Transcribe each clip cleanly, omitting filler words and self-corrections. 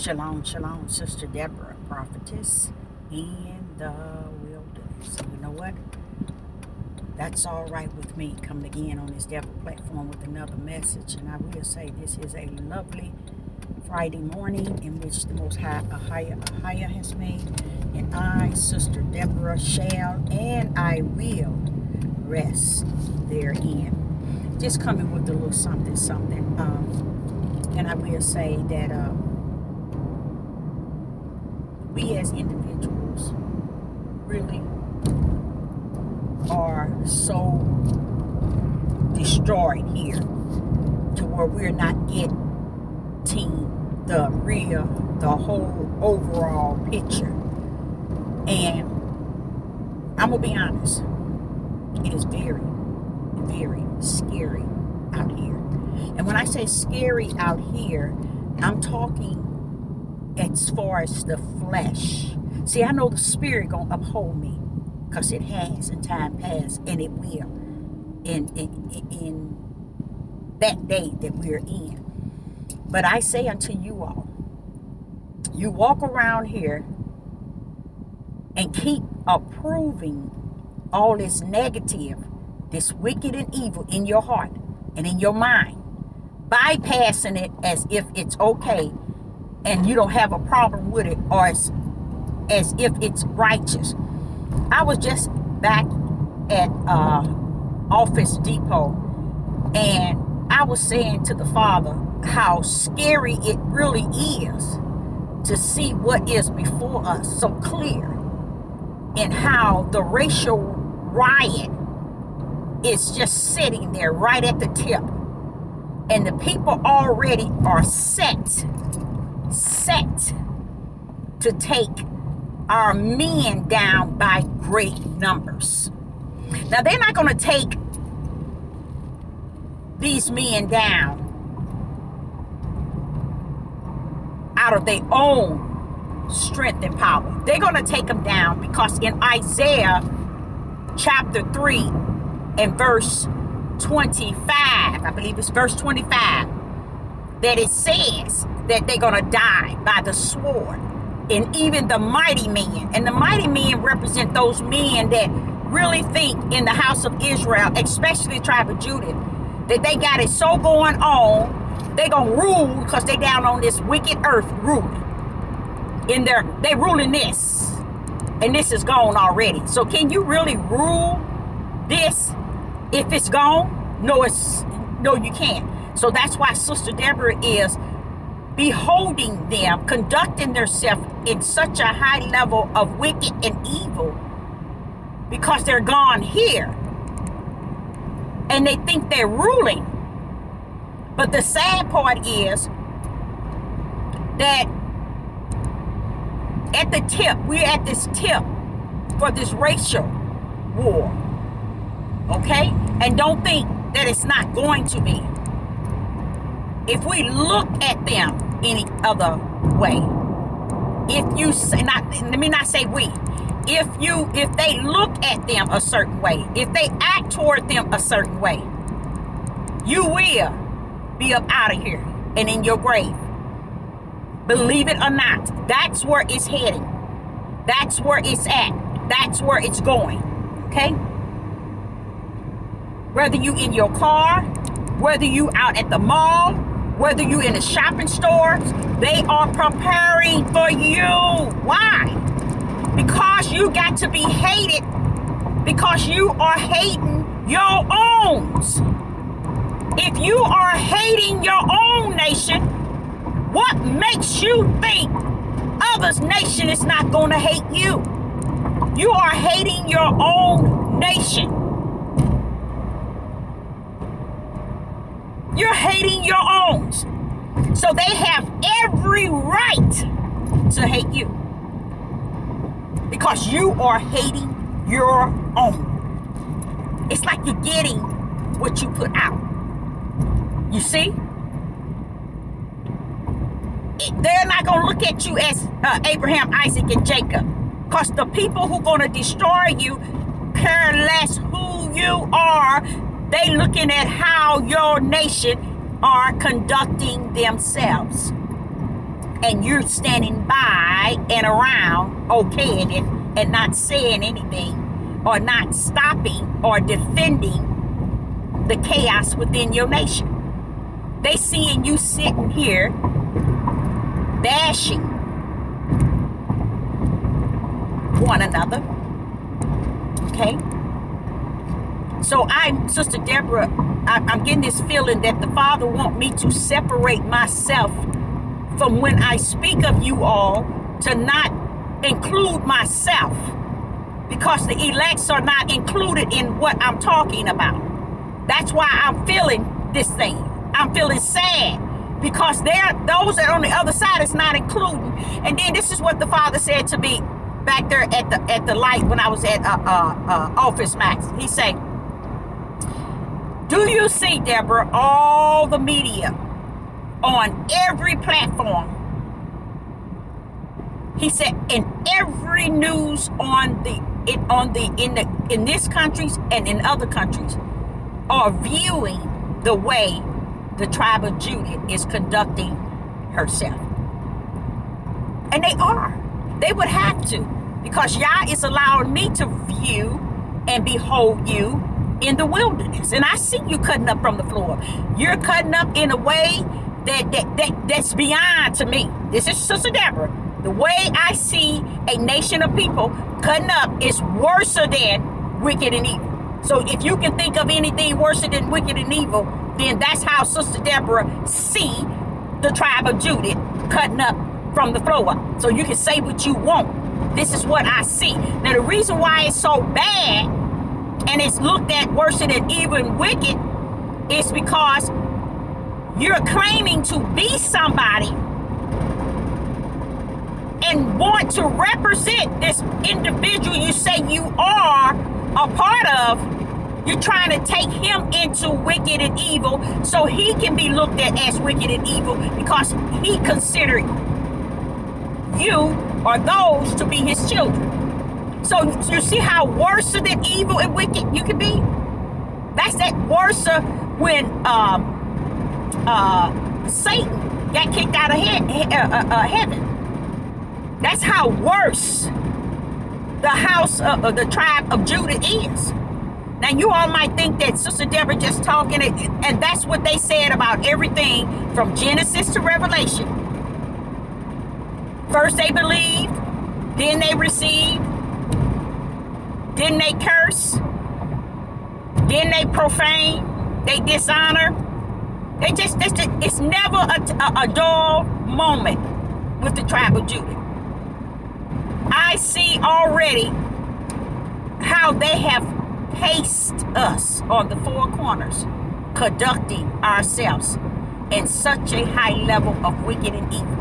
Shalom, shalom, Sister Deborah, prophetess in the wilderness. And you know what? That's all right with me, coming again on this Deborah platform with another message. And I will say this is a lovely Friday morning in which the Most High, Ahia has made. And I, Sister Deborah, shall and I will rest therein. Just coming with a little something. And I will say that we as individuals really are so destroyed here to where we're not getting the whole overall picture. And I'm gonna be honest, it is very, very scary out here. And when I say scary out here, I'm talking as far as the flesh. See, I know the spirit gonna uphold me, because it has in time past, and it will in that day that we're in. But I say unto you all, you walk around here and keep approving all this negative, this wicked and evil in your heart and in your mind, bypassing it as if it's okay and you don't have a problem with it, or as if it's righteous. I was just back at Office Depot, and I was saying to the Father how scary it really is to see what is before us so clear, and how the racial riot is just sitting there right at the tip, and the people already are set to take our men down by great numbers. Now, they're not going to take these men down out of their own strength and power. They're going to take them down because in Isaiah chapter 3 and verse 25, I believe it's verse 25, that it says that they're going to die by the sword. And even the mighty men. And the mighty men represent those men that really think in the house of Israel, especially the tribe of Judah, that they got it so going on, they gonna rule because they down on this wicked earth ruling. They ruling this. And this is gone already. So can you really rule this if it's gone? No, you can't. So that's why Sister Deborah is beholding them, conducting themselves in such a high level of wicked and evil, because they're gone here and they think they're ruling. But the sad part is that at the tip, we're at this tip for this racial war, okay? And don't think that it's not going to be. If we look at them any other way, let me not say we, if they look at them a certain way, if they act toward them a certain way, you will be up out of here and in your grave. Believe it or not, that's where it's heading. That's where it's at. That's where it's going. Okay? Whether you in your car, whether you out at the mall, whether you in the shopping stores, they are preparing for you. Why? Because you got to be hated, because you are hating your own. If you are hating your own nation, what makes you think others' nation is not going to hate you? You are hating your own nation. You're hating your own. So they have every right to hate you, because you are hating your own. It's like you're getting what you put out. You see? They're not going to look at you as Abraham, Isaac, and Jacob, because the people who are going to destroy you care less who you are. They looking at how your nation are conducting themselves. and you're standing by and around okaying it and not saying anything or not stopping or defending the chaos within your nation. They seeing you sitting here bashing one another. Okay? So Sister Deborah, I'm getting this feeling that the Father wants me to separate myself from when I speak of you all, to not include myself, because the elects are not included in what I'm talking about. That's why I'm feeling this thing. I'm feeling sad because those that are on the other side is not including. And then this is what the Father said to me back there at the light when I was at Office Max. He said, "Do you see, Deborah, all the media on every platform?" He said, "In every news in this countries and in other countries are viewing the way the tribe of Judah is conducting herself." And they are. They would have to, because Yah is allowing me to view and behold you in the wilderness. And I see you cutting up from the floor. You're cutting up in a way that's beyond to me. This is Sister Deborah. The way I see a nation of people cutting up is worse than wicked and evil. So if you can think of anything worse than wicked and evil, then that's how Sister Deborah see the tribe of Judah cutting up from the floor. So you can say what you want. This is what I see. Now the reason why it's so bad and it's looked at worse than evil and wicked is because you're claiming to be somebody and want to represent this individual you say you are a part of. You're trying to take him into wicked and evil so he can be looked at as wicked and evil because he considered you or those to be his children. So you see how worse than evil and wicked you can be? That's that worse when Satan got kicked out of heaven. That's how worse the house of the tribe of Judah is. Now you all might think that Sister Deborah just talking, and that's what they said about everything from Genesis to Revelation. First they believed, then they received, then they curse, then they profane, they dishonor. It's never a dull moment with the tribe of Judah. I see already how they have paced us on the four corners, conducting ourselves in such a high level of wicked and evil.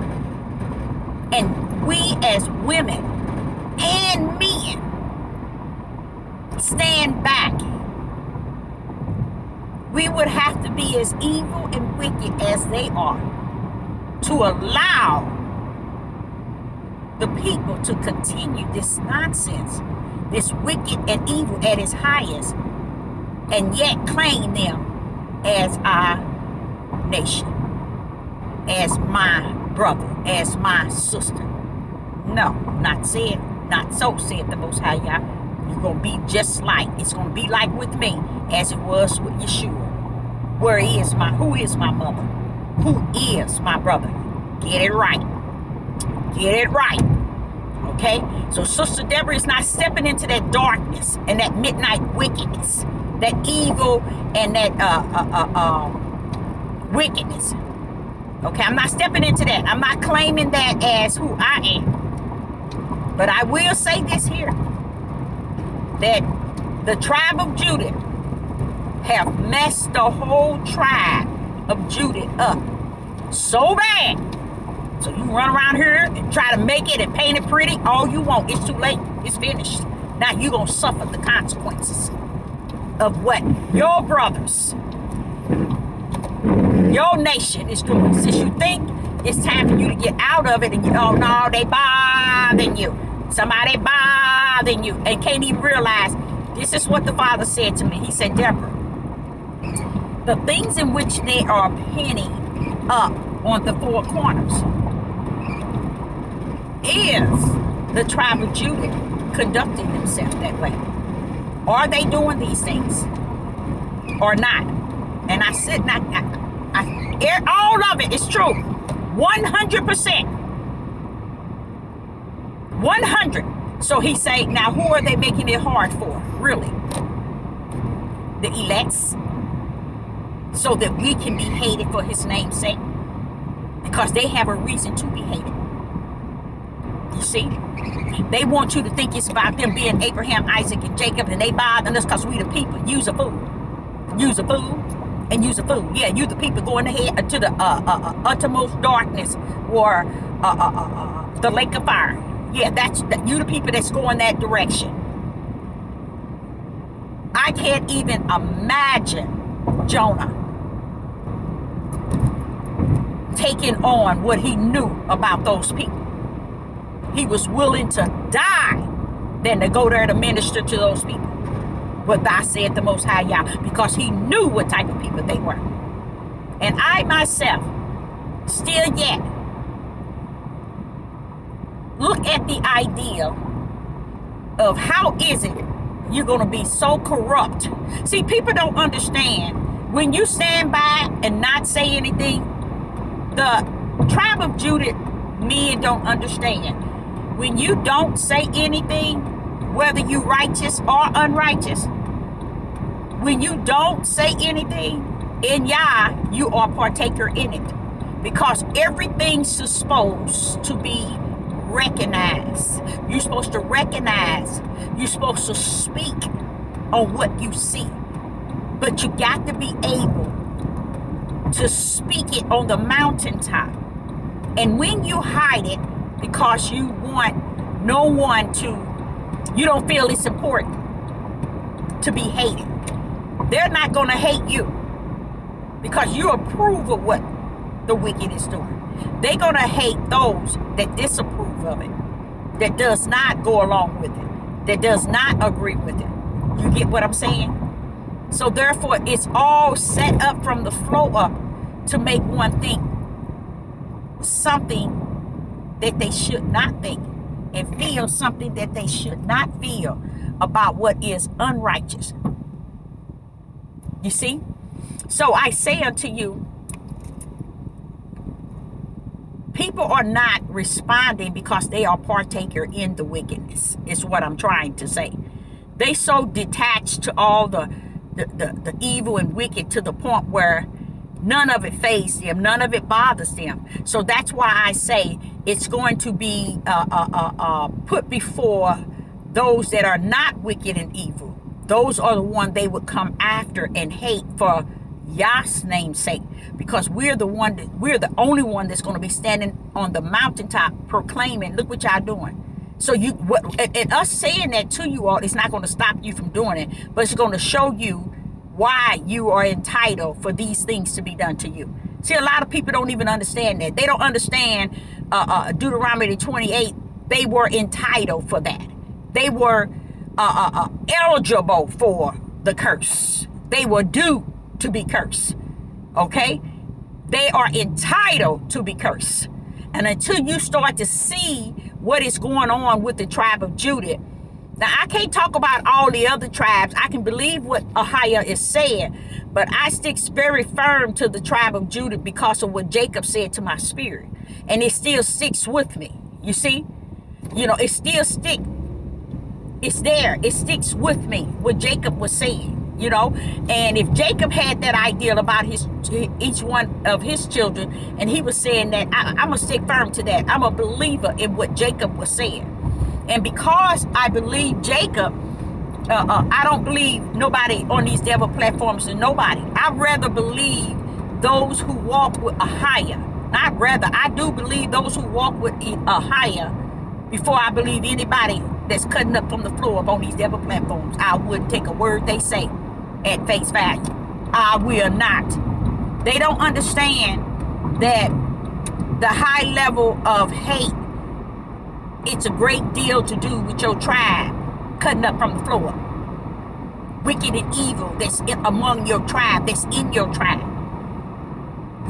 And we as women and men stand back. We would have to be as evil and wicked as they are to allow the people to continue this nonsense, this wicked and evil at its highest, and yet claim them as our nation, as my brother, as my sister. No, not said, not so said the Most High Yah. You're going to be just like, it's going to be like with me as it was with Yeshua. Who is my mother? Who is my brother? Get it right. Get it right. Okay? So Sister Deborah is not stepping into that darkness and that midnight wickedness, that evil and that wickedness. Okay? I'm not stepping into that. I'm not claiming that as who I am. But I will say this here, that the tribe of Judah have messed the whole tribe of Judah up so bad. So you run around here and try to make it and paint it pretty all you want. It's too late. It's finished. Now you're going to suffer the consequences of what your brothers, your nation is doing. Since you think it's time for you to get out of it and you, oh no, they bothering you. Somebody bothering you and can't even realize. This is what the Father said to me. He said, Deborah, the things in which they are penning up on the four corners, is the tribe of Judah conducting themselves that way? Are they doing these things or not? And I said, all of it is true. 100%. 100. So he say, now who are they making it hard for? Really? The elects? So that we can be hated for his name's sake? Because they have a reason to be hated. You see? They want you to think it's about them being Abraham, Isaac, and Jacob, and they bothering us because we the people. Use a fool. Use a fool. And use a fool. Yeah, you the people going ahead to the uttermost darkness or the lake of fire. Yeah, you the people that's going that direction. I can't even imagine Jonah taking on what he knew about those people. He was willing to die than to go there to minister to those people. But thou said the Most High Yah, because he knew what type of people they were. And I myself, still yet, look at the idea of how is it you're going to be so corrupt. See, people don't understand. When you stand by and not say anything, the tribe of Judah men don't understand. When you don't say anything, whether you righteous or unrighteous, when you don't say anything, in Yah, you are partaker in it. Because everything's supposed to be recognized. You're supposed to recognize. You're supposed to speak on what you see. But you got to be able to speak it on the mountaintop. And when you hide it, because you want no one to, you don't feel it's important to be hated. They're not going to hate you because you approve of what the wicked is doing. They're going to hate those that disapprove of it, that does not go along with it, that does not agree with it. You get what I'm saying? So therefore, it's all set up from the flow up to make one think something that they should not think and feel something that they should not feel about what is unrighteous. You see? So I say unto you, people are not responding because they are partaker in the wickedness, is what I'm trying to say. They so detached to all the evil and wicked to the point where none of it fazes them, none of it bothers them. So that's why I say it's going to be put before those that are not wicked and evil. Those are the ones they would come after and hate for Yah's name's sake, because we're the only one that's going to be standing on the mountaintop proclaiming, look what y'all doing. So and us saying that to you all, it's not going to stop you from doing it, but it's going to show you why you are entitled for these things to be done to you. See, a lot of people don't even understand that. They don't understand Deuteronomy 28. They were entitled for that. They were eligible for the curse. They were due to be cursed. Okay? They are entitled to be cursed. And until you start to see what is going on with the tribe of Judah. Now, I can't talk about all the other tribes. I can believe what Ahiah is saying, but I stick very firm to the tribe of Judah because of what Jacob said to my spirit. And it still sticks with me. You see? You know, it still sticks. It's there. It sticks with me, what Jacob was saying, you know. And if Jacob had that idea about each one of his children, and he was saying that, I'm going to stick firm to that. I'm a believer in what Jacob was saying. And because I believe Jacob, I don't believe nobody on these devil platforms and nobody. I'd rather believe those who walk with Ahiah. I do believe those who walk with Ahiah before I believe anybody that's cutting up from the floor up on these devil platforms. I wouldn't take a word they say at face value. I will not. They don't understand that the high level of hate, it's a great deal to do with your tribe cutting up from the floor. Wicked and evil that's among your tribe, that's in your tribe.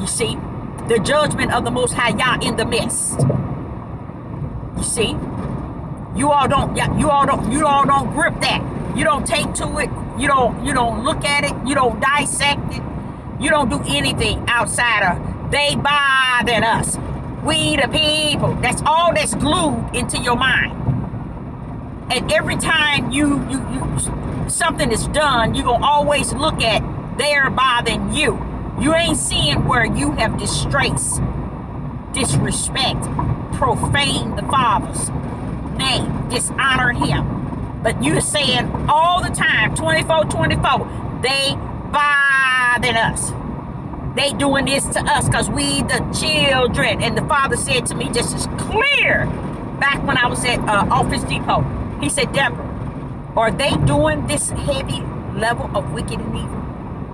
You see? The judgment of the Most High Yah in the midst. You see, you all don't grip that. You don't take to it. You don't look at it. You don't dissect it. You don't do anything outside of they bothering us. We the people. That's all that's glued into your mind. And every time you something is done, you're gonna always look at they're bothering you. You ain't seeing where you have disgraced, disrespect, profane the Father's name, dishonor him. But you're saying all the time, 24/24, they bothering us. They doing this to us because we the children. And the Father said to me just as clear back when I was at Office Depot. He said, Deborah, are they doing this heavy level of wicked and evil?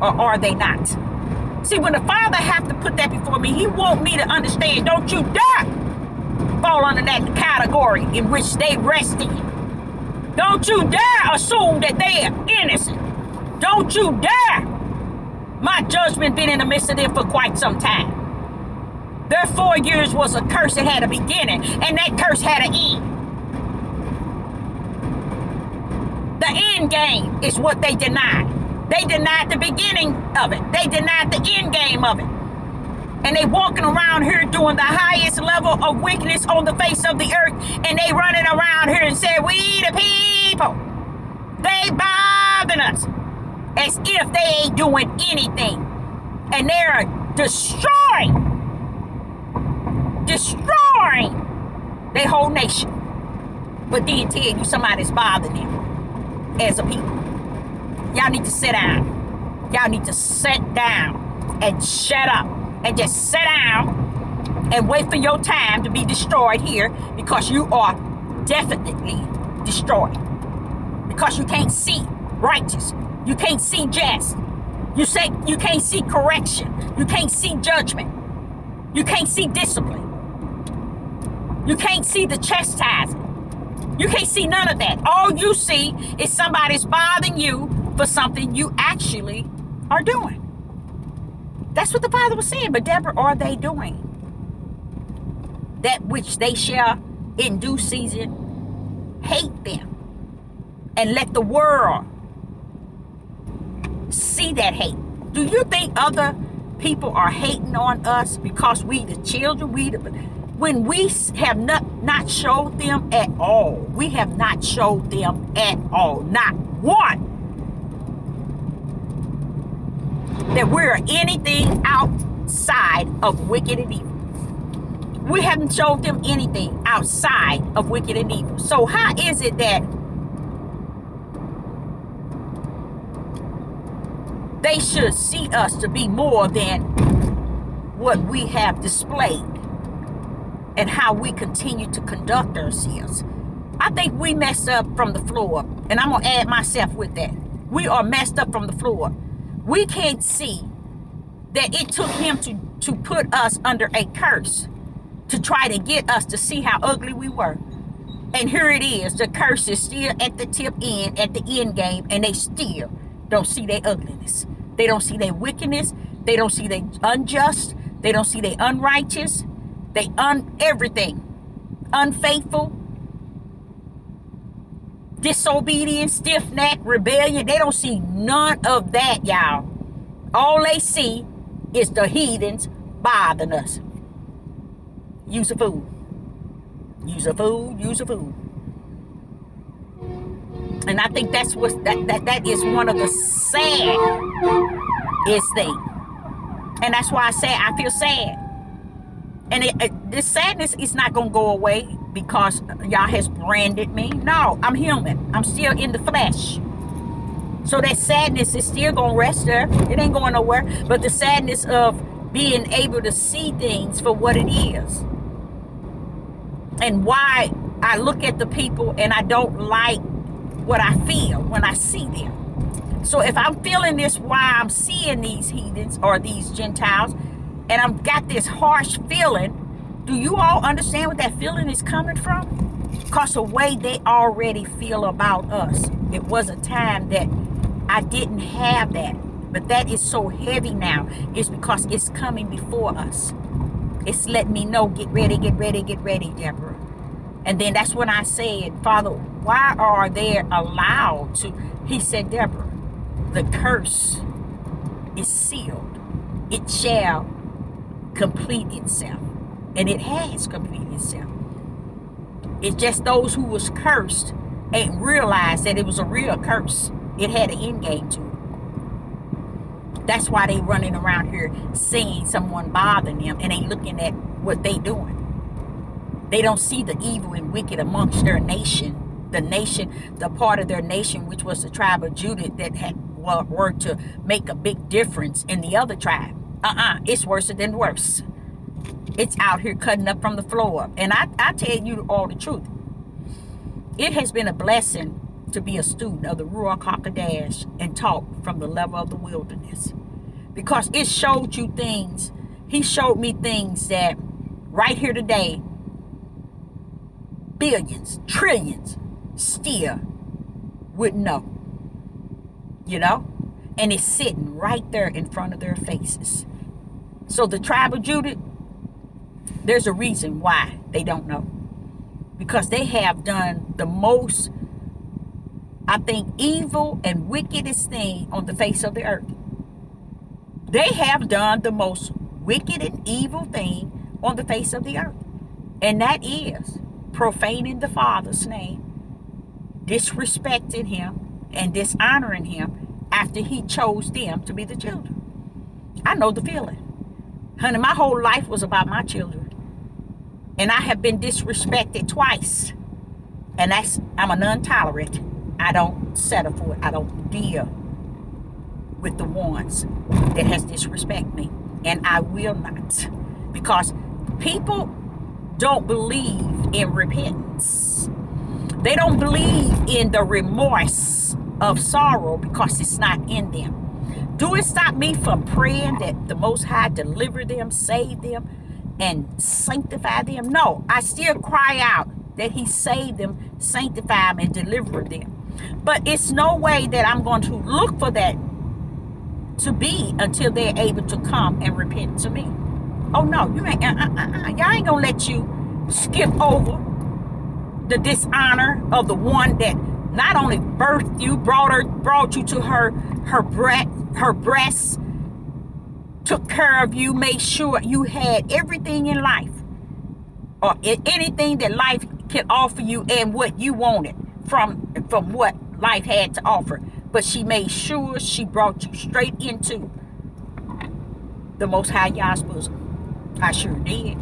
Or are they not? See, when the Father have to put that before me, he want me to understand, don't you dare fall under that category in which they rest in. Don't you dare assume that they are innocent. Don't you dare. My judgment been in the midst of them for quite some time. Their 4 years was a curse that had a beginning, and that curse had an end. The end game is what they denied. They denied the beginning of it. They denied the end game of it. And they walking around here doing the highest level of wickedness on the face of the earth, and they running around here and say, we the people. They bothering us. As if they ain't doing anything. And they're destroying their whole nation. But then tell you somebody's bothering them as a people. Y'all need to sit down. Y'all need to sit down and shut up. And just sit down and wait for your time to be destroyed here, because you are definitely destroyed. Because you can't see righteous. You can't see just. You can't see correction. You can't see judgment. You can't see discipline. You can't see the chastising. You can't see none of that. All you see is somebody's bothering you for something you actually are doing. That's what the Father was saying. But Deborah, are they doing that which they shall in due season hate them and let the world see that hate? Do you think other people are hating on us because we the children? When we have not showed them at all. We have not showed them at all. Not one. That we're anything outside of wicked and evil. We haven't showed them anything outside of wicked and evil. So how is it that they should see us to be more than what we have displayed and how we continue to conduct ourselves? I think we messed up from the floor, and I'm going to add myself with that. We are messed up from the floor. We can't see that it took him to put us under a curse to try to get us to see how ugly we were. And here it is. The curse is still at the tip end, at the end game, and they still don't see their ugliness. They don't see their wickedness. They don't see their unjust. They don't see their unrighteous. They everything. Unfaithful. Disobedience, stiff-necked, rebellion. They don't see none of that, y'all. All they see is the heathens bothering us. Use a fool. Use a fool. Use a fool. And I think that's what that is one of the saddest thing. And that's why I say I feel sad. And this sadness is not going to go away because y'all has branded me. No, I'm human. I'm still in the flesh. So that sadness is still going to rest there. It ain't going nowhere. But the sadness of being able to see things for what it is. And why I look at the people and I don't like what I feel when I see them. So if I'm feeling this while I'm seeing these heathens or these Gentiles, and I've got this harsh feeling, do you all understand what that feeling is coming from? Because the way they already feel about us. It was a time that I didn't have that. But that is so heavy now. It's because it's coming before us. It's letting me know, get ready, Deborah. And then that's when I said, Father, why are they allowed to? He said, Deborah, the curse is sealed. It shall complete itself. And it has completed itself. It's just those who was cursed ain't realized that it was a real curse. It had an end game to it. That's why they running around here seeing someone bothering them and ain't looking at what they doing. They don't see the evil and wicked amongst their nation. The part of their nation, which was the tribe of Judah, that had worked to make a big difference in the other tribe. It's worse than worse. It's out here cutting up from the floor up. And I tell you all the truth. It has been a blessing to be a student of the Ruach HaKodesh and taught from the level of the wilderness. Because it showed you things. He showed me things that right here today, billions, trillions still wouldn't know. You know? And it's sitting right there in front of their faces. So the tribe of Judah, there's a reason why they don't know. Because they have done the most, I think, evil and wickedest thing on the face of the earth. They have done the most wicked and evil thing on the face of the earth. And that is profaning the Father's name, disrespecting him, and dishonoring him after he chose them to be the children. I know the feeling. Honey, my whole life was about my children. And I have been disrespected twice. And I'm a non-tolerant. I don't settle for it. I don't deal with the ones that has disrespect me. And I will not. Because people don't believe in repentance. They don't believe in the remorse of sorrow because it's not in them. Do it stop me from praying that the Most High deliver them, save them, and sanctify them? No, I still cry out that he save them, sanctify them, and deliver them. But it's no way that I'm going to look for that to be until they're able to come and repent to me. Oh no, you ain't. Y'all ain't gonna let you skip over the dishonor of the one that not only birthed you, brought you to her breasts, took care of you, made sure you had everything in life, or anything that life can offer you and what you wanted from what life had to offer. But she made sure she brought you straight into the Most High Yah's bosom. I sure did.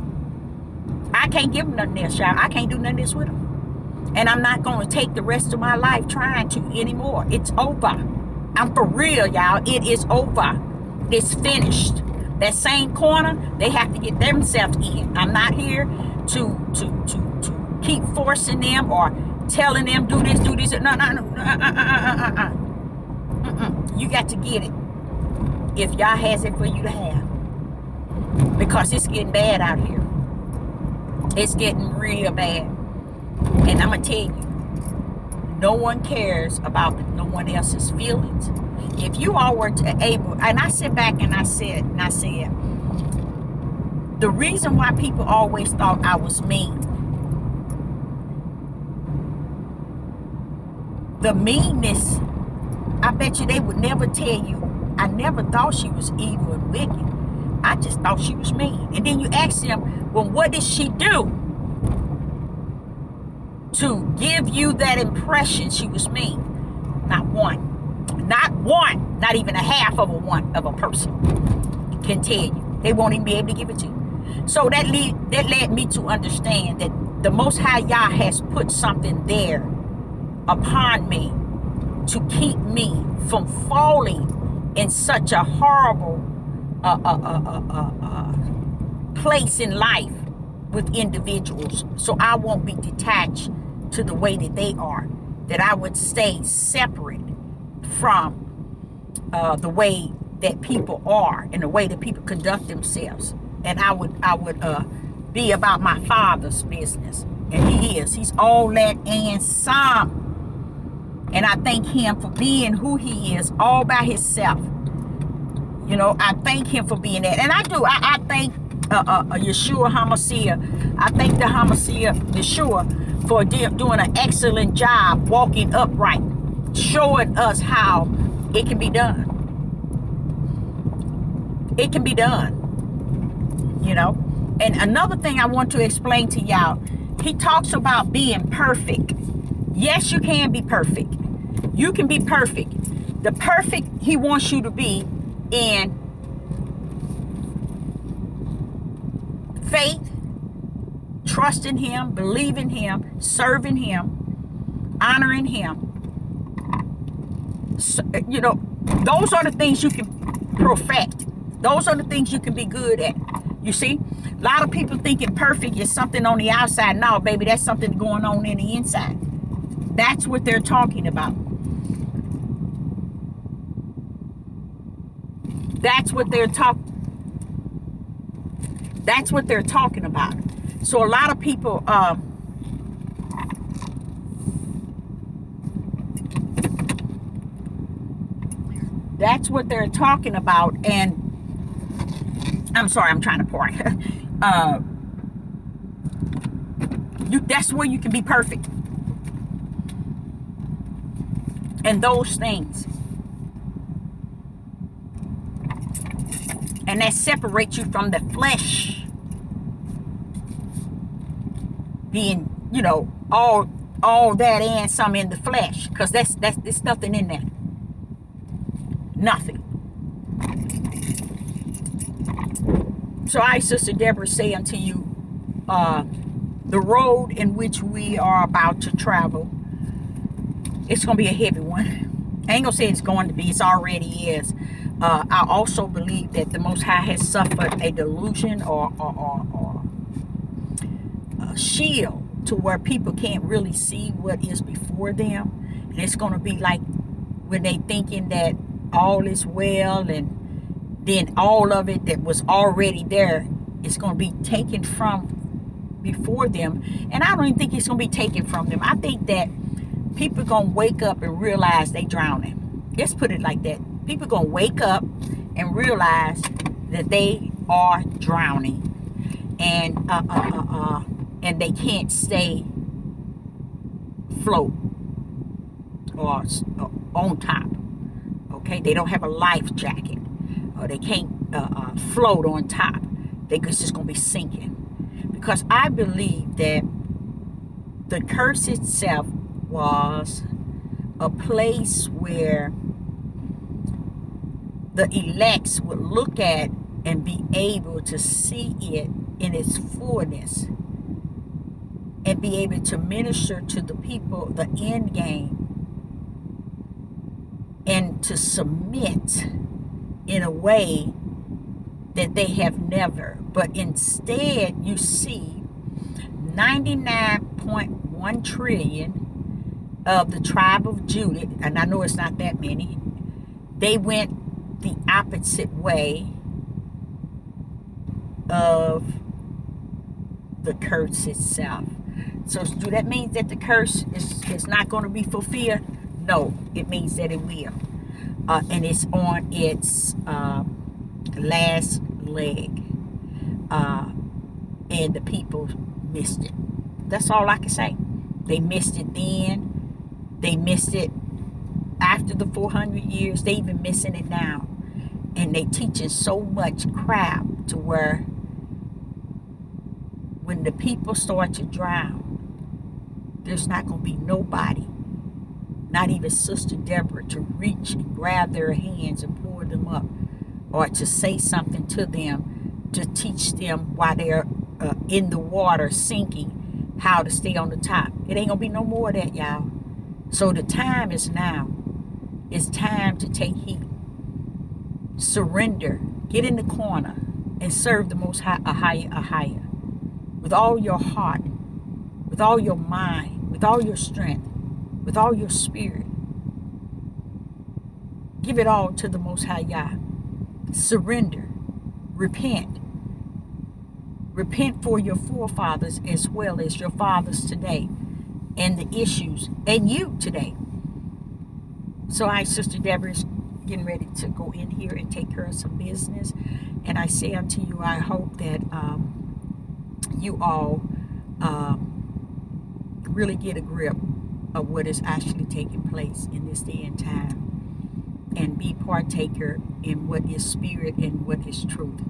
I can't give them nothing else, y'all. I can't do nothing else with them. And I'm not going to take the rest of my life trying to anymore. It's over. I'm for real, y'all. It is over. It's finished. That same corner, they have to get themselves in. I'm not here to keep forcing them or telling them do this. No. You got to get it if Yah has it for you to have. Because it's getting bad out here. It's getting real bad. And I'm going to tell you, no one cares about no one else's feelings. If you all were able, and I sit back and I said, the reason why people always thought I was mean, the meanness, I bet you they would never tell you. I never thought she was evil and wicked. I just thought she was mean. And then you ask them, well, what did she do to give you that impression she was mean? Not one. Not even a half of a person can tell you. They won't even be able to give it to you. So that led me to understand that the Most High Yah has put something there upon me to keep me from falling in such a horrible place in life with individuals. So I won't be detached to the way that they are. That I would stay separate from the way that people are and the way that people conduct themselves. And I would be about my Father's business. And he is. He's all that and some. And I thank him for being who he is all by himself. You know, I thank him for being that. And I do. I thank Yeshua HaMashiach. I thank the HaMashiach, Yeshua, for doing an excellent job walking upright, showing us how it can be done. It can be done, you know. And another thing I want to explain to y'all, he talks about being perfect. Yes, you can be perfect. You can be perfect. The perfect he wants you to be in faith, trusting him, believing him, serving him, honoring him. So, you know, those are the things you can perfect. Those are the things you can be good at. You see, a lot of people thinking perfect is something on the outside. No, baby, that's something going on in the inside. That's what they're talking about. That's what they're talking about. So a lot of people that's what they're talking about. And I'm sorry, I'm trying to pour. That's where you can be perfect. And those things. And that separates you from the flesh. Being, you know, all that and some in the flesh. Because there's nothing in that. Nothing. So I, Sister Deborah, say unto you, the road in which we are about to travel, it's going to be a heavy one. I ain't going to say it's going to be. It's already is. I also believe that the Most High has suffered a delusion or a shield to where people can't really see what is before them. And it's going to be like when they thinking that all is well, and then all of it that was already there is going to be taken from before them. And I don't even think it's going to be taken from them. I think that people are going to wake up and realize they drowning. Let's put it like that. People are going to wake up and realize that they are drowning. And they can't stay afloat or on top. Okay? They don't have a life jacket. Or they can't float on top. They're just going to be sinking. Because I believe that the curse itself was a place where the elects would look at and be able to see it in its fullness and be able to minister to the people, the end game, and to submit in a way that they have never. But instead, you see 99.1 trillion of the tribe of Judah, and I know it's not that many, they went the opposite way of the curse itself. So do that mean that the curse is not going to be fulfilled? No, it means that it will. And it's on its last leg. And the people missed it. That's all I can say. They missed it then. They missed it after the 400 years. They even missing it now. And they teaching so much crap to where when the people start to drown, there's not going to be nobody, not even Sister Deborah, to reach and grab their hands and pull them up, or to say something to them to teach them while they're in the water sinking how to stay on the top. It ain't going to be no more of that, y'all. So the time is now. It's time to take heed. Surrender. Get in the corner and serve the Most High, Ahia. With all your heart, with all your mind, with all your strength, with all your spirit. Give it all to the Most High Yah. Surrender. Repent. Repent for your forefathers as well as your fathers today and the issues and you today. So Sister Deborah is getting ready to go in here and take care of some business. And I say unto you, I hope that you all really get a grip of what is actually taking place in this day and time, and be partaker in what is spirit and what is truth,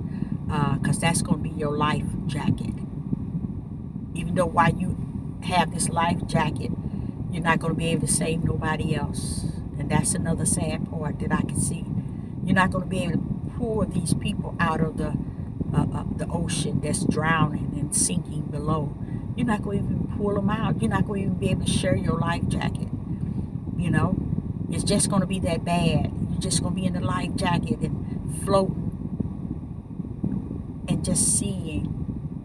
because that's going to be your life jacket. Even though while you have this life jacket, you're not going to be able to save nobody else. And that's another sad part that I can see. You're not going to be able to pull these people out of the ocean that's drowning and sinking below. You're not going to even pull them out. You're not going to even be able to share your life jacket. You know, it's just going to be that bad. You're just going to be in the life jacket and floating and just seeing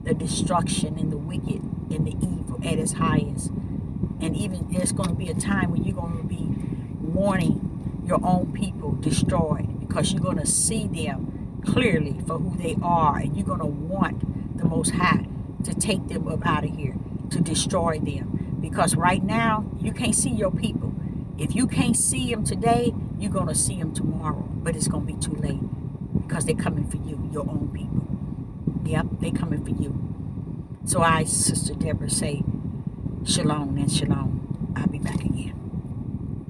the destruction and the wicked and the evil at its highest. And even there's going to be a time when you're going to be wanting your own people destroyed, because you're going to see them clearly for who they are, and you're going to want the Most High to take them up out of here, to destroy them. Because right now, you can't see your people. If you can't see them today, you're going to see them tomorrow. But it's going to be too late, because they're coming for you, your own people. Yep, they're coming for you. So I, Sister Deborah, say shalom and shalom.